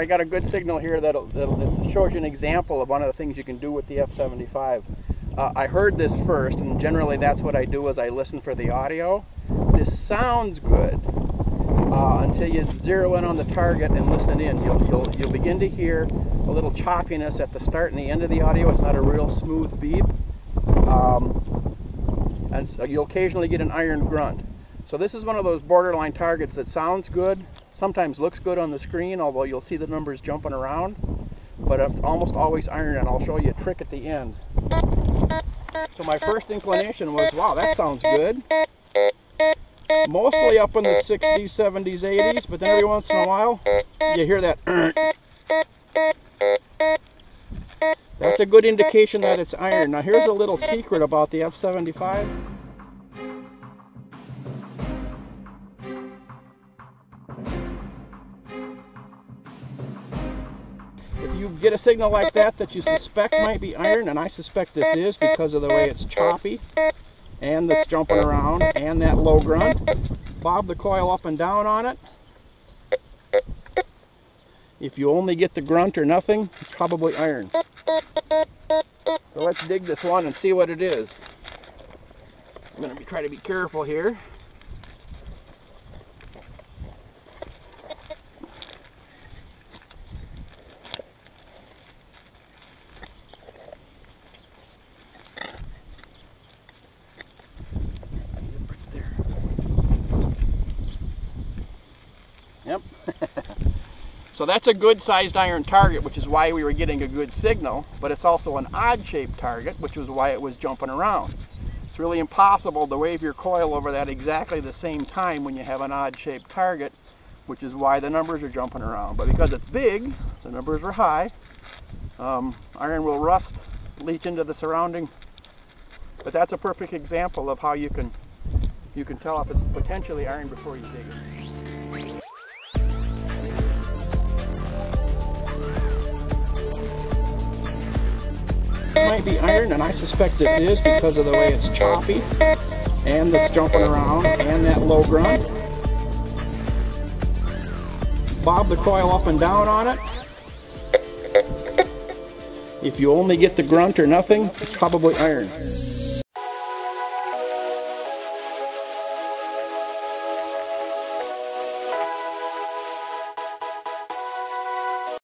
I got a good signal here that shows you an example of one of the things you can do with the F75. I heard this first, and generally that's what I do is I listen for the audio. This sounds good until you zero in on the target and listen in. You'll begin to hear a little choppiness at the start and the end of the audio. It's not a real smooth beep, and so you'll occasionally get an iron grunt. So this is one of those borderline targets that sounds good, sometimes looks good on the screen, although you'll see the numbers jumping around, but it's almost always iron, and I'll show you a trick at the end. So my first inclination was, wow, that sounds good. Mostly up in the 60s, 70s, 80s, but then every once in a while, you hear that. That's a good indication that it's iron. Now here's a little secret about the F75. If you get a signal like that you suspect might be iron, and I suspect this is because of the way it's choppy and that's jumping around and that low grunt, bob the coil up and down on it. If you only get the grunt or nothing, it's probably iron. So let's dig this one and see what it is. I'm going to try to be careful here. Yep. So that's a good sized iron target, which is why we were getting a good signal, but it's also an odd shaped target, which was why it was jumping around. It's really impossible to wave your coil over that exactly the same time when you have an odd shaped target, which is why the numbers are jumping around. But because it's big, the numbers are high. Iron will rust, leach into the surrounding, but that's a perfect example of how you can tell if it's potentially iron before you dig it. It might be iron, and I suspect this is because of the way it's choppy and it's jumping around and that low grunt. Bob the coil up and down on it. If you only get the grunt or nothing, it's probably iron.